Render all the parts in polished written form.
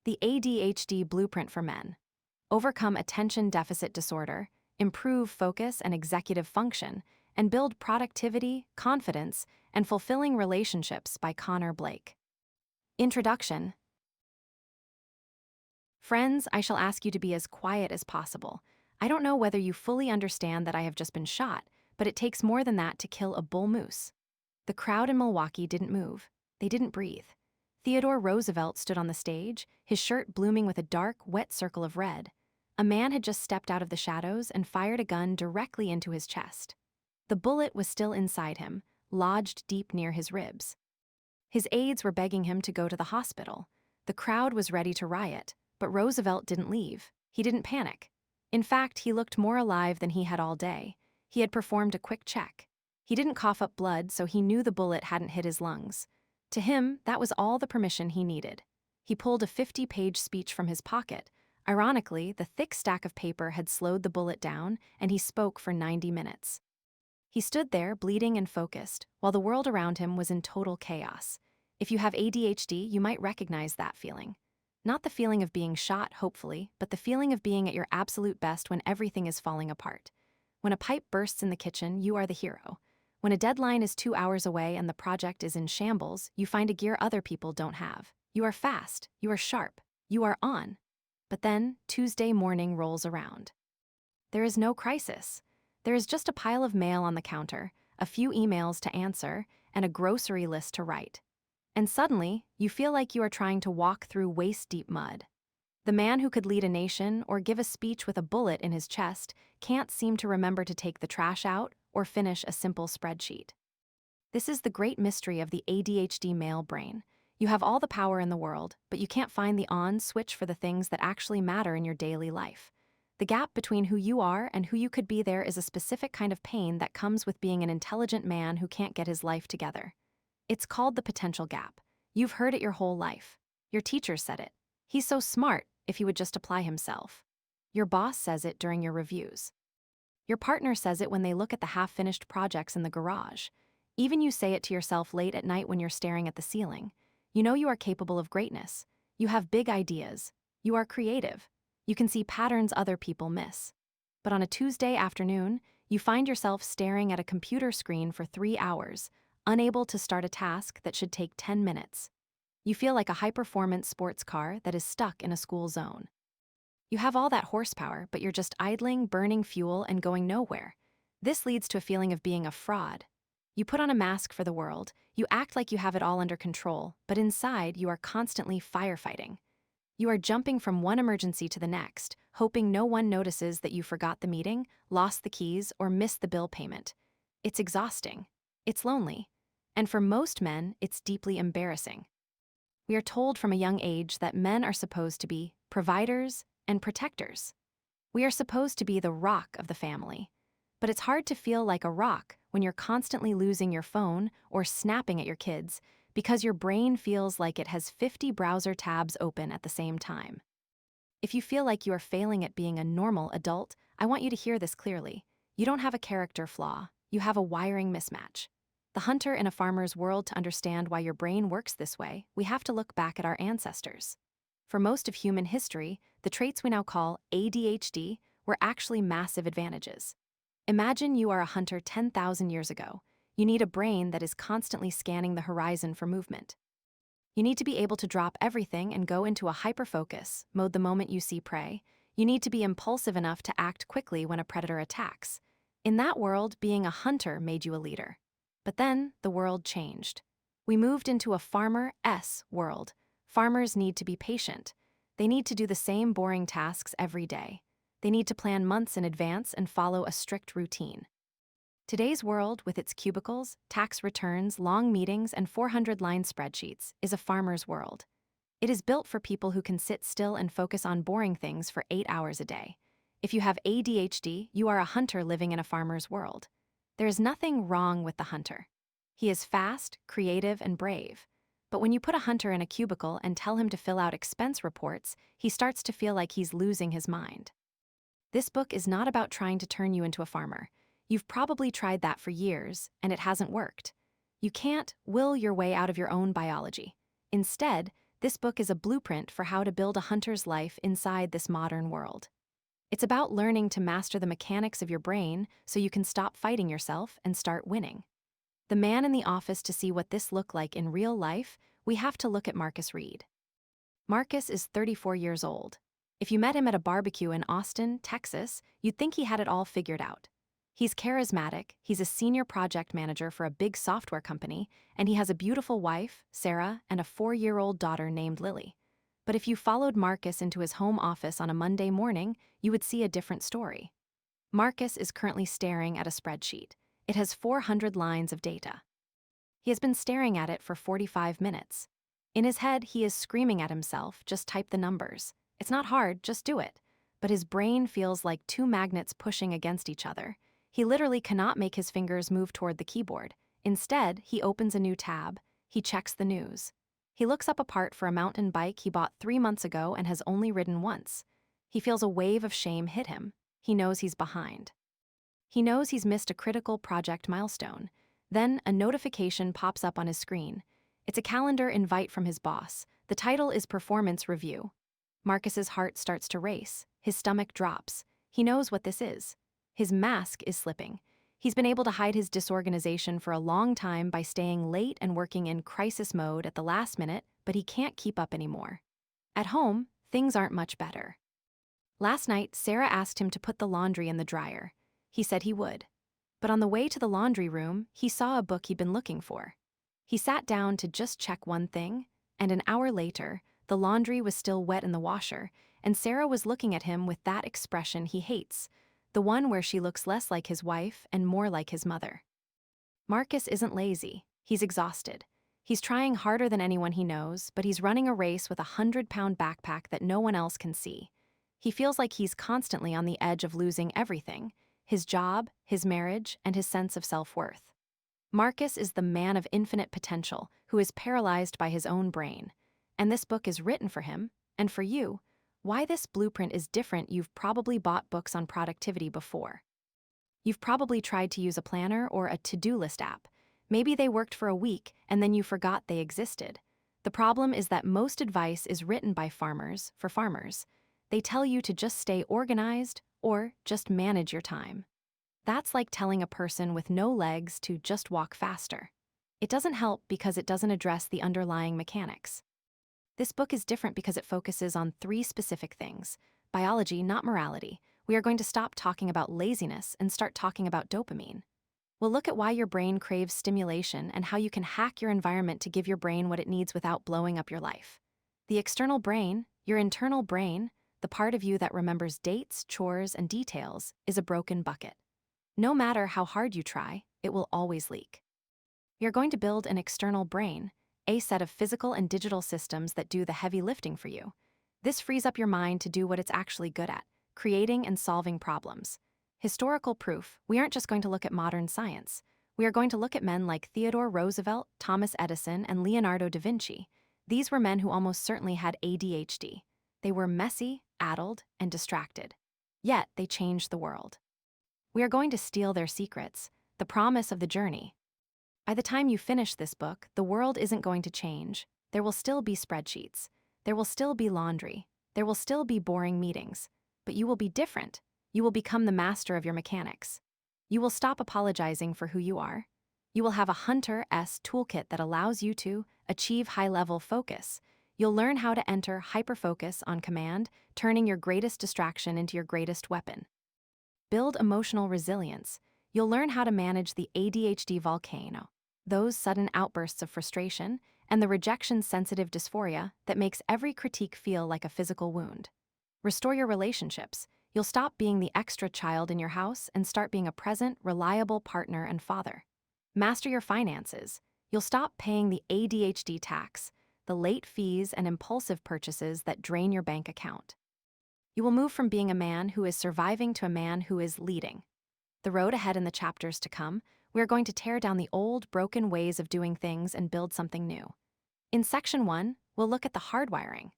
The ADHD Blueprint for Men. Overcome attention deficit disorder, improve focus and executive function, and build productivity, confidence, and fulfilling relationships by Connor Blake. Introduction. Friends, I shall ask you to be as quiet as possible. I don't know whether you fully understand that I have just been shot, but it takes more than that to kill a bull moose. The crowd in Milwaukee didn't move. They didn't breathe. Theodore Roosevelt stood on the stage, his shirt blooming with a dark, wet circle of red. A man had just stepped out of the shadows and fired a gun directly into his chest. The bullet was still inside him, lodged deep near his ribs. His aides were begging him to go to the hospital. The crowd was ready to riot, but Roosevelt didn't leave. He didn't panic. In fact, he looked more alive than he had all day. He had performed a quick check. He didn't cough up blood, so he knew the bullet hadn't hit his lungs. To him, that was all the permission he needed. He pulled a 50-page speech from his pocket. Ironically, the thick stack of paper had slowed the bullet down, and he spoke for 90 minutes. He stood there, bleeding and focused, while the world around him was in total chaos. If you have ADHD, you might recognize that feeling. Not the feeling of being shot, hopefully, but the feeling of being at your absolute best when everything is falling apart. When a pipe bursts in the kitchen, you are the hero. When a deadline is 2 hours away and the project is in shambles, you find a gear other people don't have. You are fast, you are sharp, you are on. But then, Tuesday morning rolls around. There is no crisis. There is just a pile of mail on the counter, a few emails to answer, and a grocery list to write. And suddenly, you feel like you are trying to walk through waist-deep mud. The man who could lead a nation or give a speech with a bullet in his chest can't seem to remember to take the trash out or finish a simple spreadsheet. This is the great mystery of the ADHD male brain. You have all the power in the world, but you can't find the on switch for the things that actually matter in your daily life. The gap between who you are and who you could be there is a specific kind of pain that comes with being an intelligent man who can't get his life together. It's called the potential gap. You've heard it your whole life. Your teacher said it. He's so smart if he would just apply himself. Your boss says it during your reviews. Your partner says it when they look at the half-finished projects in the garage. Even you say it to yourself late at night when you're staring at the ceiling. You know you are capable of greatness. You have big ideas. You are creative. You can see patterns other people miss. But on a Tuesday afternoon, you find yourself staring at a computer screen for 3 hours, unable to start a task that should take 10 minutes. You feel like a high-performance sports car that is stuck in a school zone. You have all that horsepower, but you're just idling, burning fuel, and going nowhere. This leads to a feeling of being a fraud. You put on a mask for the world, you act like you have it all under control, but inside you are constantly firefighting. You are jumping from one emergency to the next, hoping no one notices that you forgot the meeting, lost the keys, or missed the bill payment. It's exhausting. It's lonely. And for most men, it's deeply embarrassing. We are told from a young age that men are supposed to be providers and protectors. We are supposed to be the rock of the family. But it's hard to feel like a rock when you're constantly losing your phone or snapping at your kids because your brain feels like it has 50 browser tabs open at the same time. If you feel like you are failing at being a normal adult, I want you to hear this clearly. You don't have a character flaw. You have a wiring mismatch. The hunter in a farmer's world. To understand why your brain works this way, we have to look back at our ancestors. For most of human history, the traits we now call ADHD were actually massive advantages. Imagine you are a hunter 10,000 years ago. You need a brain that is constantly scanning the horizon for movement. You need to be able to drop everything and go into a hyperfocus mode the moment you see prey. You need to be impulsive enough to act quickly when a predator attacks. In that world, being a hunter made you a leader. But then, the world changed. We moved into a farmer's world. Farmers need to be patient. They need to do the same boring tasks every day. They need to plan months in advance and follow a strict routine. Today's world, with its cubicles, tax returns, long meetings, and 400-line spreadsheets, is a farmer's world. It is built for people who can sit still and focus on boring things for 8 hours a day. If you have ADHD, you are a hunter living in a farmer's world. There is nothing wrong with the hunter. He is fast, creative, and brave. But when you put a hunter in a cubicle and tell him to fill out expense reports, he starts to feel like he's losing his mind. This book is not about trying to turn you into a farmer. You've probably tried that for years, and it hasn't worked. You can't will your way out of your own biology. Instead, This book is a blueprint for how to build a hunter's life inside this modern world. It's about learning to master the mechanics of your brain so you can stop fighting yourself and start winning. The man in the office. To see what this looked like in real life, we have to look at Marcus Reed. Marcus is 34 years old. If you met him at a barbecue in Austin, Texas, you'd think he had it all figured out. He's charismatic, he's a senior project manager for a big software company, and he has a beautiful wife, Sarah, and a 4-year-old daughter named Lily. But if you followed Marcus into his home office on a Monday morning, you would see a different story. Marcus is currently staring at a spreadsheet. It has 400 lines of data. He has been staring at it for 45 minutes. In his head, he is screaming at himself, just type the numbers. It's not hard, just do it. But his brain feels like two magnets pushing against each other. He literally cannot make his fingers move toward the keyboard. Instead, he opens a new tab. He checks the news. He looks up a part for a mountain bike he bought 3 months ago and has only ridden once. He feels a wave of shame hit him. He knows he's behind. He knows he's missed a critical project milestone. Then, a notification pops up on his screen. It's a calendar invite from his boss. The title is Performance Review. Marcus's heart starts to race. His stomach drops. He knows what this is. His mask is slipping. He's been able to hide his disorganization for a long time by staying late and working in crisis mode at the last minute, but he can't keep up anymore. At home, things aren't much better. Last night, Sarah asked him to put the laundry in the dryer. He said he would. But on the way to the laundry room, he saw a book he'd been looking for. He sat down to just check one thing, and an hour later, the laundry was still wet in the washer, and Sarah was looking at him with that expression he hates, the one where she looks less like his wife and more like his mother. Marcus isn't lazy. He's exhausted. He's trying harder than anyone he knows, but he's running a race with a 100-pound backpack that no one else can see. He feels like he's constantly on the edge of losing everything: his job, his marriage, and his sense of self-worth. Marcus is the man of infinite potential who is paralyzed by his own brain. And this book is written for him, and for you. Why this blueprint is different: you've probably bought books on productivity before. You've probably tried to use a planner or a to-do list app. Maybe they worked for a week, and then you forgot they existed. The problem is that most advice is written by farmers for farmers. They tell you to just stay organized or just manage your time. That's like telling a person with no legs to just walk faster. It doesn't help because it doesn't address the underlying mechanics. This book is different because it focuses on 3 specific things: biology, not morality. We are going to stop talking about laziness and start talking about dopamine. We'll look at why your brain craves stimulation and how you can hack your environment to give your brain what it needs without blowing up your life. The external brain, your internal brain, the part of you that remembers dates, chores, and details, is a broken bucket. No matter how hard you try, it will always leak. You're going to build an external brain, a set of physical and digital systems that do the heavy lifting for you. This frees up your mind to do what it's actually good at: creating and solving problems. Historical proof: we aren't just going to look at modern science. We are going to look at men like Theodore Roosevelt, Thomas Edison, and Leonardo da Vinci. These were men who almost certainly had ADHD. They were messy, addled, and distracted. Yet they changed the world. We are going to steal their secrets, the promise of the journey. By the time you finish this book, the world isn't going to change. There will still be spreadsheets. There will still be laundry. There will still be boring meetings. But you will be different. You will become the master of your mechanics. You will stop apologizing for who you are. You will have a hunter-s toolkit that allows you to achieve high-level focus. You'll learn how to enter hyperfocus on command, turning your greatest distraction into your greatest weapon. Build emotional resilience. You'll learn how to manage the ADHD volcano, those sudden outbursts of frustration, and the rejection-sensitive dysphoria that makes every critique feel like a physical wound. Restore your relationships. You'll stop being the extra child in your house and start being a present, reliable partner and father. Master your finances. You'll stop paying the ADHD tax, the late fees and impulsive purchases that drain your bank account. You will move from being a man who is surviving to a man who is leading. The road ahead in the chapters to come, we are going to tear down the old, broken ways of doing things and build something new. In Section 1, we'll look at the hardwiring.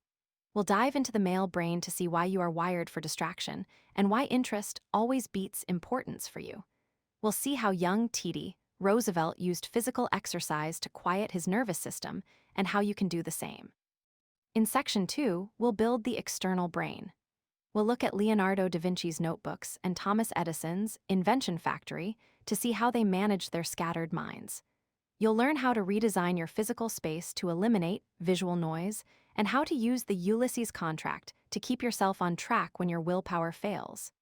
We'll dive into the male brain to see why you are wired for distraction and why interest always beats importance for you. We'll see how young Teddy Roosevelt used physical exercise to quiet his nervous system and how you can do the same. In Section 2, we'll build the external brain. We'll look at Leonardo da Vinci's notebooks and Thomas Edison's invention factory to see how they managed their scattered minds. You'll learn how to redesign your physical space to eliminate visual noise and how to use the Ulysses contract to keep yourself on track when your willpower fails.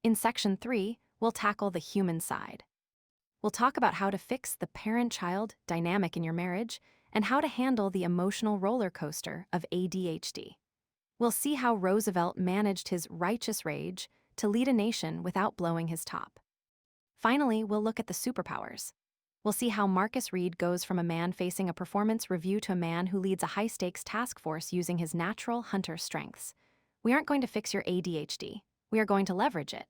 In Section 3, we'll tackle the human side. We'll talk about how to fix the parent-child dynamic in your marriage and how to handle the emotional roller coaster of ADHD. We'll see how Roosevelt managed his righteous rage to lead a nation without blowing his top. Finally, we'll look at the superpowers. We'll see how Marcus Reed goes from a man facing a performance review to a man who leads a high-stakes task force using his natural hunter strengths. We aren't going to fix your ADHD. We are going to leverage it.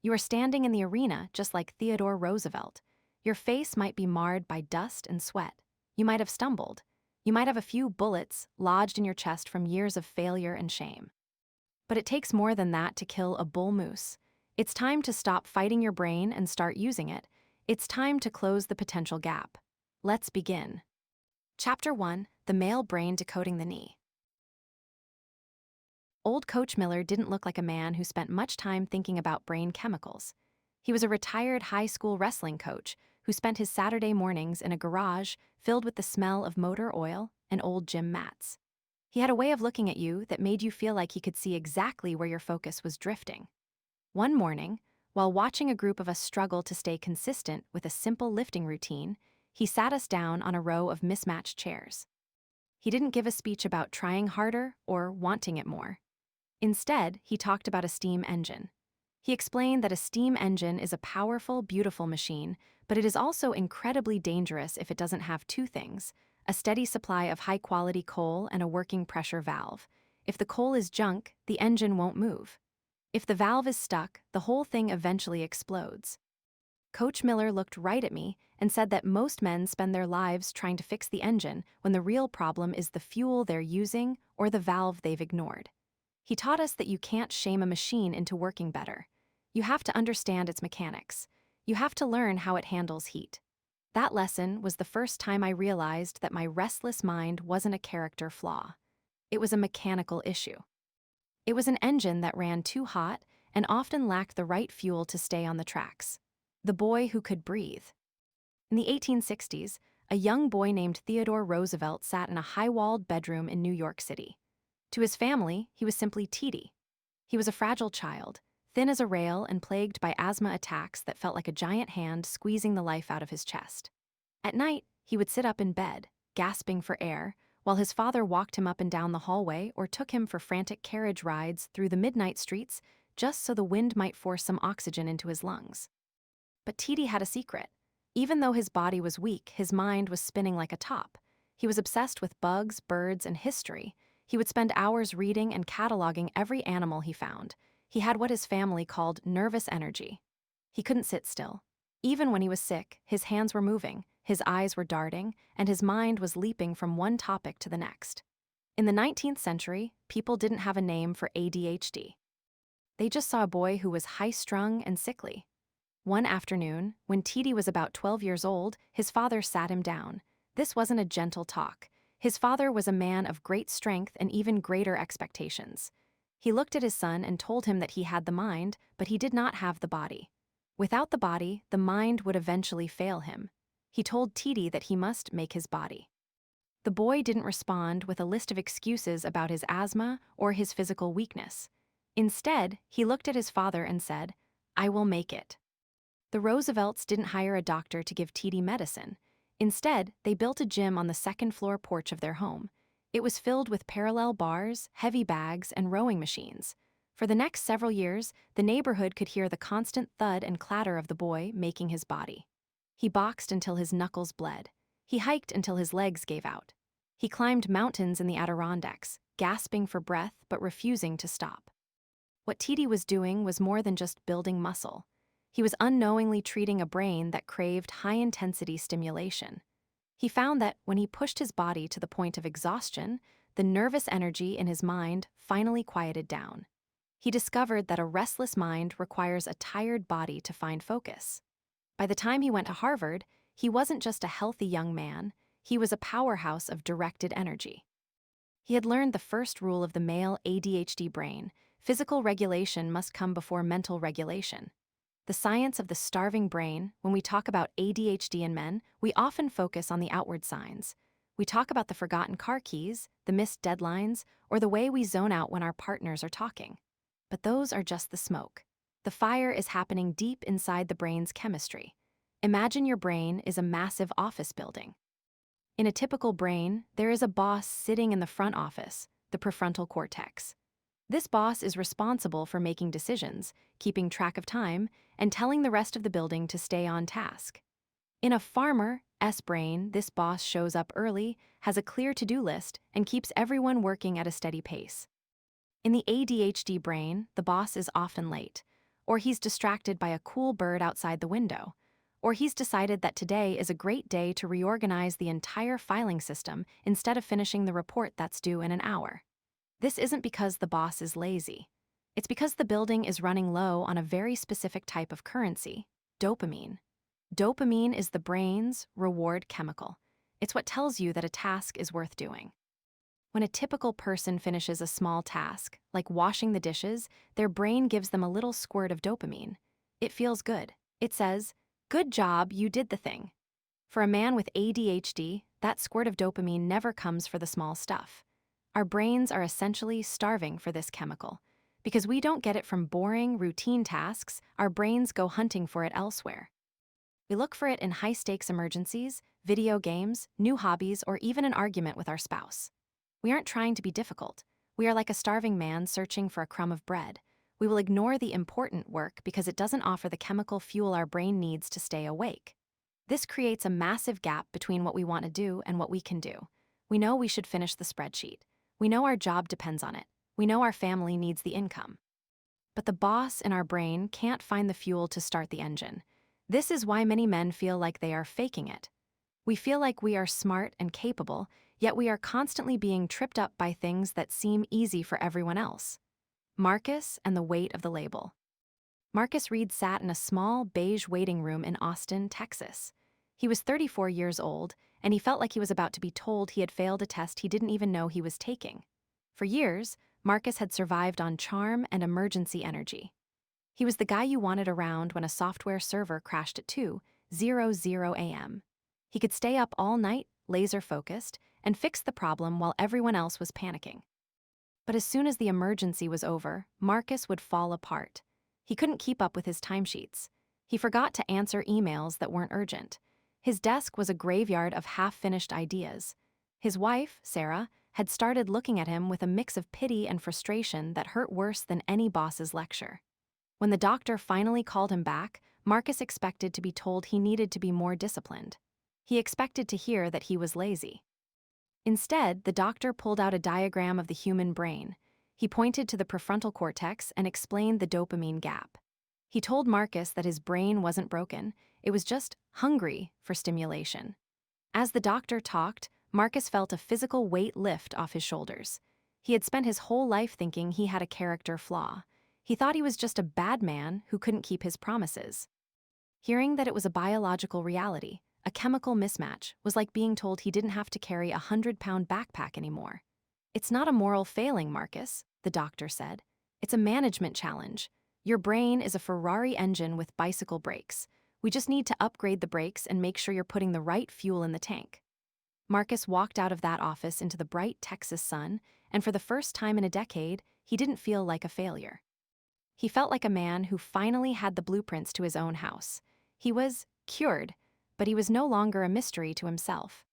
You are standing in the arena just like Theodore Roosevelt. Your face might be marred by dust and sweat. You might have stumbled. You might have a few bullets lodged in your chest from years of failure and shame. But it takes more than that to kill a bull moose. It's time to stop fighting your brain and start using it. It's time to close the potential gap. Let's begin. Chapter 1: The Male Brain Decoding the Knee. Old Coach Miller didn't look like a man who spent much time thinking about brain chemicals. He was a retired high school wrestling coach who spent his Saturday mornings in a garage filled with the smell of motor oil and old gym mats. He had a way of looking at you that made you feel like he could see exactly where your focus was drifting. One morning, while watching a group of us struggle to stay consistent with a simple lifting routine, he sat us down on a row of mismatched chairs. He didn't give a speech about trying harder or wanting it more. Instead, he talked about a steam engine. He explained that a steam engine is a powerful, beautiful machine, but it is also incredibly dangerous if it doesn't have two things: a steady supply of high-quality coal and a working pressure valve. If the coal is junk, the engine won't move. If the valve is stuck, the whole thing eventually explodes. Coach Miller looked right at me and said that most men spend their lives trying to fix the engine when the real problem is the fuel they're using or the valve they've ignored. He taught us that you can't shame a machine into working better. You have to understand its mechanics. You have to learn how it handles heat. That lesson was the first time I realized that my restless mind wasn't a character flaw. It was a mechanical issue. It was an engine that ran too hot and often lacked the right fuel to stay on the tracks. The boy who could breathe. In the 1860s, a young boy named Theodore Roosevelt sat in a high-walled bedroom in New York City. To his family, he was simply TD. He was a fragile child, thin as a rail and plagued by asthma attacks that felt like a giant hand squeezing the life out of his chest. At night, he would sit up in bed, gasping for air, while his father walked him up and down the hallway or took him for frantic carriage rides through the midnight streets just so the wind might force some oxygen into his lungs. But TD had a secret. Even though his body was weak, his mind was spinning like a top. He was obsessed with bugs, birds, and history. He would spend hours reading and cataloging every animal he found. He had what his family called nervous energy. He couldn't sit still. Even when he was sick, his hands were moving, his eyes were darting, and his mind was leaping from one topic to the next. In the 19th century, people didn't have a name for ADHD. They just saw a boy who was high-strung and sickly. One afternoon, when TD was about 12 years old, his father sat him down. This wasn't a gentle talk. His father was a man of great strength and even greater expectations. He looked at his son and told him that he had the mind, but he did not have the body. Without the body, the mind would eventually fail him. He told TD that he must make his body. The boy didn't respond with a list of excuses about his asthma or his physical weakness. Instead, he looked at his father and said, "I will make it." The Roosevelts didn't hire a doctor to give TD medicine. Instead, they built a gym on the second-floor porch of their home. It was filled with parallel bars, heavy bags, and rowing machines. For the next several years, the neighborhood could hear the constant thud and clatter of the boy making his body. He boxed until his knuckles bled. He hiked until his legs gave out. He climbed mountains in the Adirondacks, gasping for breath but refusing to stop. What TD was doing was more than just building muscle. He was unknowingly treating a brain that craved high-intensity stimulation. He found that when he pushed his body to the point of exhaustion, the nervous energy in his mind finally quieted down. He discovered that a restless mind requires a tired body to find focus. By the time he went to Harvard, he wasn't just a healthy young man, he was a powerhouse of directed energy. He had learned the first rule of the male ADHD brain: physical regulation must come before mental regulation. The science of the starving brain. When we talk about ADHD in men, we often focus on the outward signs. We talk about the forgotten car keys, the missed deadlines, or the way we zone out when our partners are talking. But those are just the smoke. The fire is happening deep inside the brain's chemistry. Imagine your brain is a massive office building. In a typical brain, there is a boss sitting in the front office, the prefrontal cortex. This boss is responsible for making decisions, keeping track of time, and telling the rest of the building to stay on task. In a farmer's brain, this boss shows up early, has a clear to-do list, and keeps everyone working at a steady pace. In the ADHD brain, the boss is often late, or he's distracted by a cool bird outside the window, or he's decided that today is a great day to reorganize the entire filing system instead of finishing the report that's due in an hour. This isn't because the boss is lazy. It's because the building is running low on a very specific type of currency: dopamine. Dopamine is the brain's reward chemical. It's what tells you that a task is worth doing. When a typical person finishes a small task, like washing the dishes, their brain gives them a little squirt of dopamine. It feels good. It says, "Good job, you did the thing." For a man with ADHD, that squirt of dopamine never comes for the small stuff. Our brains are essentially starving for this chemical. Because we don't get it from boring, routine tasks, our brains go hunting for it elsewhere. We look for it in high-stakes emergencies, video games, new hobbies, or even an argument with our spouse. We aren't trying to be difficult. We are like a starving man searching for a crumb of bread. We will ignore the important work because it doesn't offer the chemical fuel our brain needs to stay awake. This creates a massive gap between what we want to do and what we can do. We know we should finish the spreadsheet. We know our job depends on it. We know our family needs the income. But the boss in our brain can't find the fuel to start the engine. This is why many men feel like they are faking it. We feel like we are smart and capable, yet we are constantly being tripped up by things that seem easy for everyone else. Marcus and the weight of the label. Marcus Reed sat in a small, beige waiting room in Austin, Texas. He was 34 years old, and he felt like he was about to be told he had failed a test he didn't even know he was taking. For years, Marcus had survived on charm and emergency energy. He was the guy you wanted around when a software server crashed at 2:00 a.m. He could stay up all night, laser-focused, and fix the problem while everyone else was panicking. But as soon as the emergency was over, Marcus would fall apart. He couldn't keep up with his timesheets. He forgot to answer emails that weren't urgent. His desk was a graveyard of half-finished ideas. His wife, Sarah, had started looking at him with a mix of pity and frustration that hurt worse than any boss's lecture. When the doctor finally called him back, Marcus expected to be told he needed to be more disciplined. He expected to hear that he was lazy. Instead, the doctor pulled out a diagram of the human brain. He pointed to the prefrontal cortex and explained the dopamine gap. He told Marcus that his brain wasn't broken, it was just hungry for stimulation. As the doctor talked, Marcus felt a physical weight lift off his shoulders. He had spent his whole life thinking he had a character flaw. He thought he was just a bad man who couldn't keep his promises. Hearing that it was a biological reality, a chemical mismatch, was like being told he didn't have to carry a 100-pound backpack anymore. "It's not a moral failing, Marcus," the doctor said. "It's a management challenge. Your brain is a Ferrari engine with bicycle brakes. We just need to upgrade the brakes and make sure you're putting the right fuel in the tank." Marcus walked out of that office into the bright Texas sun, and for the first time in a decade, he didn't feel like a failure. He felt like a man who finally had the blueprints to his own house. He was cured, but he was no longer a mystery to himself.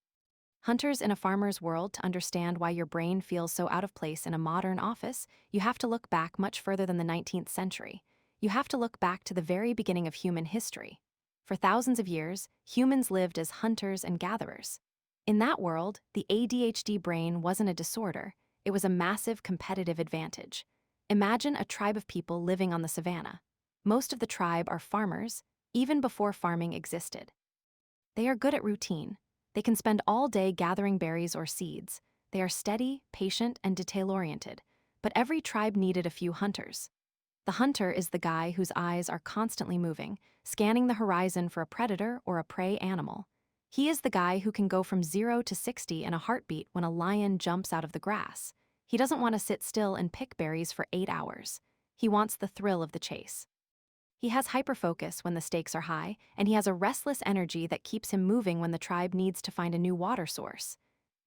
Hunters in a farmer's world, to understand why your brain feels so out of place in a modern office, you have to look back much further than the 19th century. You have to look back to the very beginning of human history. For thousands of years, humans lived as hunters and gatherers. In that world, the ADHD brain wasn't a disorder, it was a massive competitive advantage. Imagine a tribe of people living on the savannah. Most of the tribe are farmers, even before farming existed. They are good at routine. They can spend all day gathering berries or seeds. They are steady, patient, and detail-oriented. But every tribe needed a few hunters. The hunter is the guy whose eyes are constantly moving, scanning the horizon for a predator or a prey animal. He is the guy who can go from 0 to 60 in a heartbeat when a lion jumps out of the grass. He doesn't want to sit still and pick berries for 8 hours. He wants the thrill of the chase. He has hyperfocus when the stakes are high, and he has a restless energy that keeps him moving when the tribe needs to find a new water source.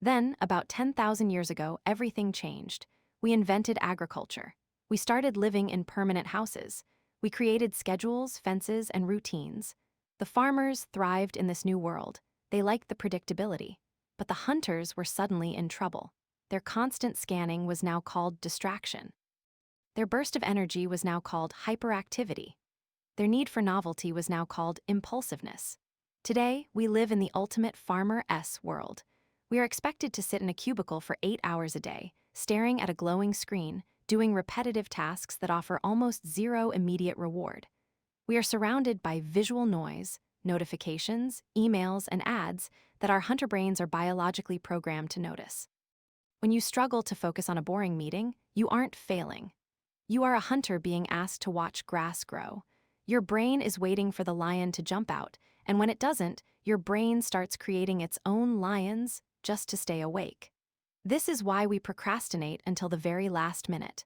Then, about 10,000 years ago, everything changed. We invented agriculture. We started living in permanent houses. We created schedules, fences, and routines. The farmers thrived in this new world. They liked the predictability. But the hunters were suddenly in trouble. Their constant scanning was now called distraction. Their burst of energy was now called hyperactivity. Their need for novelty was now called impulsiveness. Today, we live in the ultimate farmer-s world. We are expected to sit in a cubicle for 8 hours a day, staring at a glowing screen, doing repetitive tasks that offer almost zero immediate reward. We are surrounded by visual noise, notifications, emails, and ads that our hunter brains are biologically programmed to notice. When you struggle to focus on a boring meeting, you aren't failing. You are a hunter being asked to watch grass grow. Your brain is waiting for the lion to jump out, and when it doesn't, your brain starts creating its own lions just to stay awake. This is why we procrastinate until the very last minute.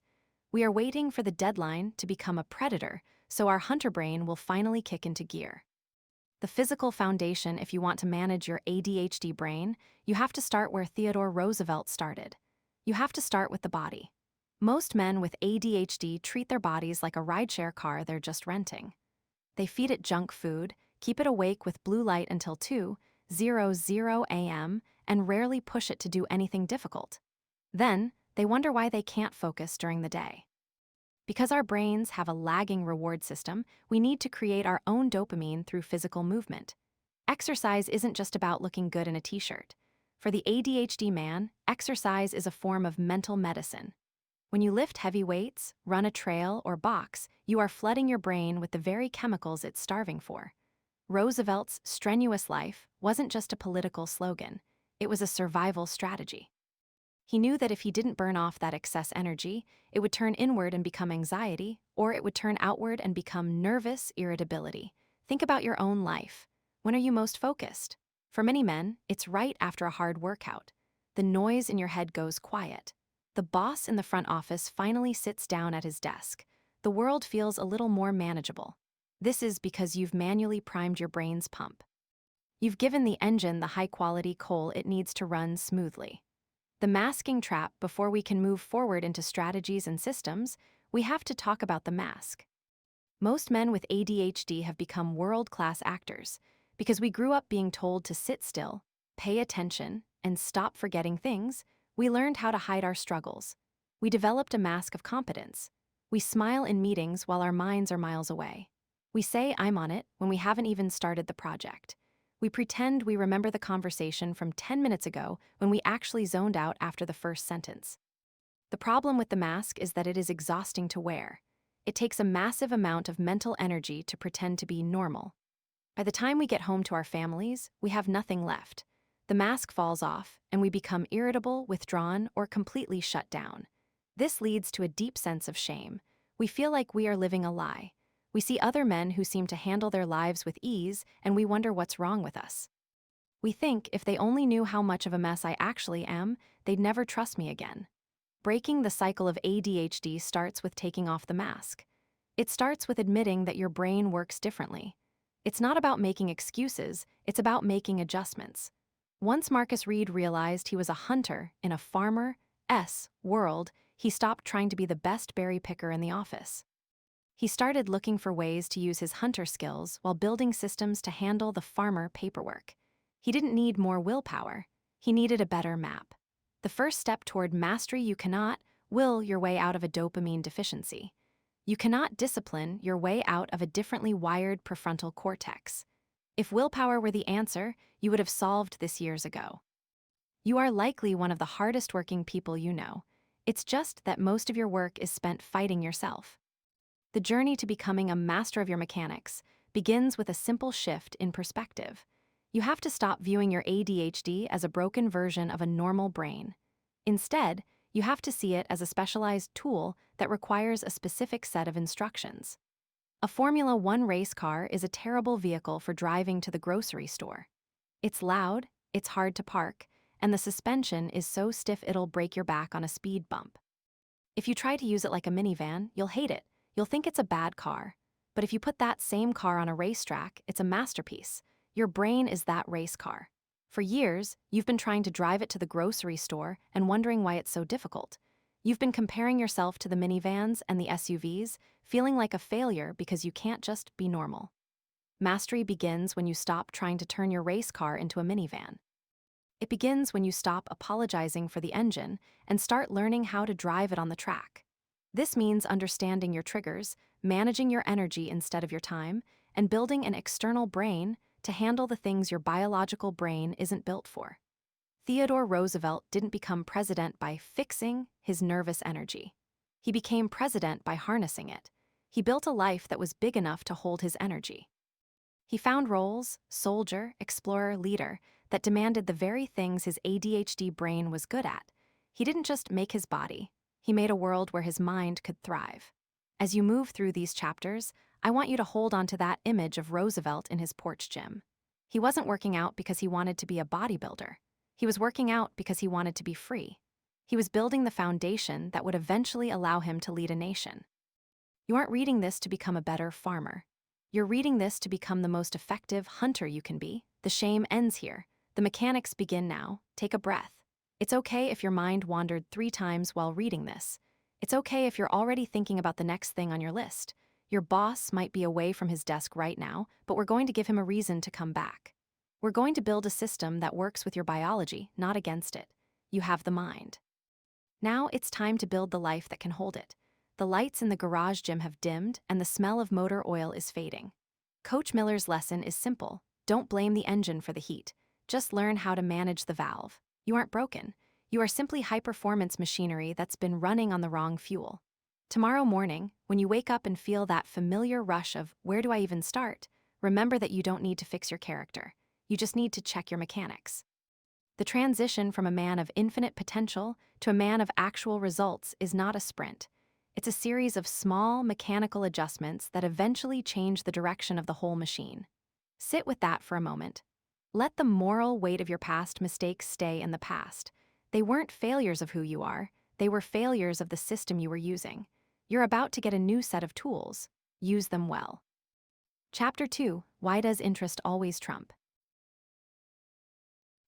We are waiting for the deadline to become a predator, so our hunter brain will finally kick into gear. The physical foundation, if you want to manage your ADHD brain, you have to start where Theodore Roosevelt started. You have to start with the body. Most men with ADHD treat their bodies like a rideshare car they're just renting. They feed it junk food, keep it awake with blue light until 2:00 a.m., and rarely push it to do anything difficult. Then, they wonder why they can't focus during the day. Because our brains have a lagging reward system, we need to create our own dopamine through physical movement. Exercise isn't just about looking good in a t-shirt. For the ADHD man, exercise is a form of mental medicine. When you lift heavy weights, run a trail, or box, you are flooding your brain with the very chemicals it's starving for. Roosevelt's strenuous life wasn't just a political slogan, it was a survival strategy. He knew that if he didn't burn off that excess energy, it would turn inward and become anxiety, or it would turn outward and become nervous irritability. Think about your own life. When are you most focused? For many men, it's right after a hard workout. The noise in your head goes quiet. The boss in the front office finally sits down at his desk. The world feels a little more manageable. This is because you've manually primed your brain's pump. You've given the engine the high-quality coal it needs to run smoothly. The masking trap. Before we can move forward into strategies and systems, we have to talk about the mask. Most men with ADHD have become world-class actors because we grew up being told to sit still, pay attention, and stop forgetting things. We learned how to hide our struggles. We developed a mask of competence. We smile in meetings while our minds are miles away. We say, "I'm on it," when we haven't even started the project. We pretend we remember the conversation from 10 minutes ago when we actually zoned out after the first sentence. The problem with the mask is that it is exhausting to wear. It takes a massive amount of mental energy to pretend to be normal. By the time we get home to our families, we have nothing left. The mask falls off, and we become irritable, withdrawn, or completely shut down. This leads to a deep sense of shame. We feel like we are living a lie. We see other men who seem to handle their lives with ease, and we wonder what's wrong with us. We think if they only knew how much of a mess I actually am, they'd never trust me again. Breaking the cycle of ADHD starts with taking off the mask. It starts with admitting that your brain works differently. It's not about making excuses, it's about making adjustments. Once Marcus Reed realized he was a hunter in a farmer-s world, he stopped trying to be the best berry picker in the office. He started looking for ways to use his hunter skills while building systems to handle the farmer paperwork. He didn't need more willpower. He needed a better map. The first step toward mastery: you cannot will your way out of a dopamine deficiency. You cannot discipline your way out of a differently wired prefrontal cortex. If willpower were the answer, you would have solved this years ago. You are likely one of the hardest working people you know. It's just that most of your work is spent fighting yourself. The journey to becoming a master of your mechanics begins with a simple shift in perspective. You have to stop viewing your ADHD as a broken version of a normal brain. Instead, you have to see it as a specialized tool that requires a specific set of instructions. A Formula One race car is a terrible vehicle for driving to the grocery store. It's loud, it's hard to park, and the suspension is so stiff it'll break your back on a speed bump. If you try to use it like a minivan, you'll hate it. You'll think it's a bad car. But if you put that same car on a racetrack, it's a masterpiece. Your brain is that race car. For years, you've been trying to drive it to the grocery store and wondering why it's so difficult. You've been comparing yourself to the minivans and the SUVs, feeling like a failure because you can't just be normal. Mastery begins when you stop trying to turn your race car into a minivan. It begins when you stop apologizing for the engine and start learning how to drive it on the track. This means understanding your triggers, managing your energy instead of your time, and building an external brain to handle the things your biological brain isn't built for. Theodore Roosevelt didn't become president by fixing his nervous energy. He became president by harnessing it. He built a life that was big enough to hold his energy. He found roles, soldier, explorer, leader, that demanded the very things his ADHD brain was good at. He didn't just make his body, he made a world where his mind could thrive. As you move through these chapters, I want you to hold on to that image of Roosevelt in his porch gym. He wasn't working out because he wanted to be a bodybuilder. He was working out because he wanted to be free. He was building the foundation that would eventually allow him to lead a nation. You aren't reading this to become a better farmer. You're reading this to become the most effective hunter you can be. The shame ends here. The mechanics begin now. Take a breath. It's okay if your mind wandered 3 times while reading this. It's okay if you're already thinking about the next thing on your list. Your boss might be away from his desk right now, but we're going to give him a reason to come back. We're going to build a system that works with your biology, not against it. You have the mind. Now it's time to build the life that can hold it. The lights in the garage gym have dimmed, and the smell of motor oil is fading. Coach Miller's lesson is simple. Don't blame the engine for the heat. Just learn how to manage the valve. You aren't broken. You are simply high-performance machinery that's been running on the wrong fuel. Tomorrow morning, when you wake up and feel that familiar rush of, where do I even start? Remember that you don't need to fix your character. You just need to check your mechanics. The transition from a man of infinite potential to a man of actual results is not a sprint. It's a series of small mechanical adjustments that eventually change the direction of the whole machine. Sit with that for a moment. Let the moral weight of your past mistakes stay in the past. They weren't failures of who you are, they were failures of the system you were using. You're about to get a new set of tools. Use them well. Chapter 2: Why Does Interest Always Trump?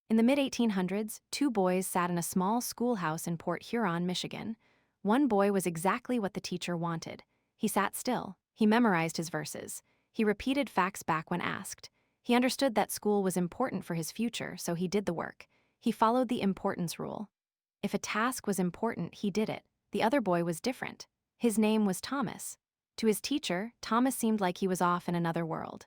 In the mid-1800s, 2 boys sat in a small schoolhouse in Port Huron, Michigan. One boy was exactly what the teacher wanted. He sat still. He memorized his verses. He repeated facts back when asked. He understood that school was important for his future, so he did the work. He followed the importance rule. If a task was important, he did it. The other boy was different. His name was Thomas. To his teacher, Thomas seemed like he was off in another world.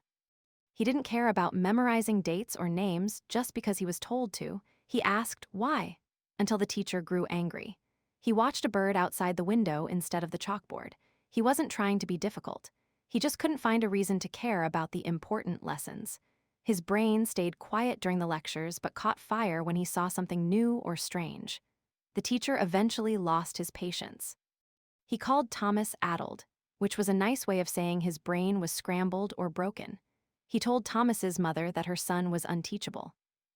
He didn't care about memorizing dates or names just because he was told to. He asked why, until the teacher grew angry. He watched a bird outside the window instead of the chalkboard. He wasn't trying to be difficult. He just couldn't find a reason to care about the important lessons. His brain stayed quiet during the lectures but caught fire when he saw something new or strange. The teacher eventually lost his patience. He called Thomas addled, which was a nice way of saying his brain was scrambled or broken. He told Thomas's mother that her son was unteachable.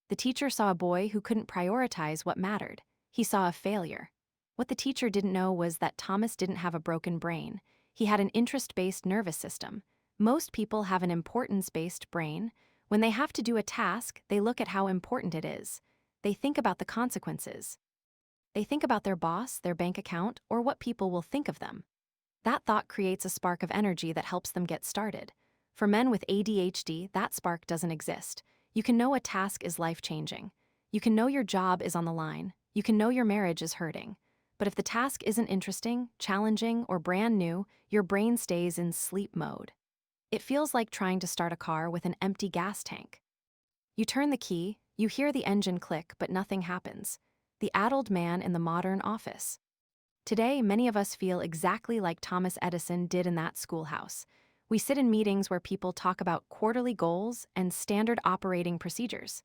The teacher saw a boy who couldn't prioritize what mattered. He saw a failure. What the teacher didn't know was that Thomas didn't have a broken brain. He had an interest-based nervous system. Most people have an importance-based brain. When they have to do a task, they look at how important it is. They think about the consequences. They think about their boss, their bank account, or what people will think of them. That thought creates a spark of energy that helps them get started. For men with ADHD, that spark doesn't exist. You can know a task is life-changing. You can know your job is on the line. You can know your marriage is hurting. But if the task isn't interesting, challenging, or brand new, your brain stays in sleep mode. It feels like trying to start a car with an empty gas tank. You turn the key, you hear the engine click, but nothing happens. The addled man in the modern office. Today, many of us feel exactly like Thomas Edison did in that schoolhouse. We sit in meetings where people talk about quarterly goals and standard operating procedures.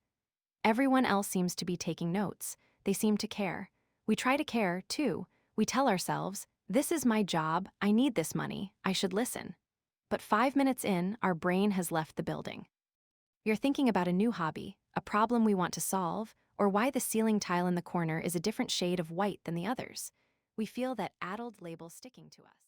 Everyone else seems to be taking notes. They seem to care. We try to care, too. We tell ourselves, this is my job, I need this money, I should listen. But 5 minutes in, our brain has left the building. You're thinking about a new hobby, a problem we want to solve, or why the ceiling tile in the corner is a different shade of white than the others. We feel that adult label sticking to us.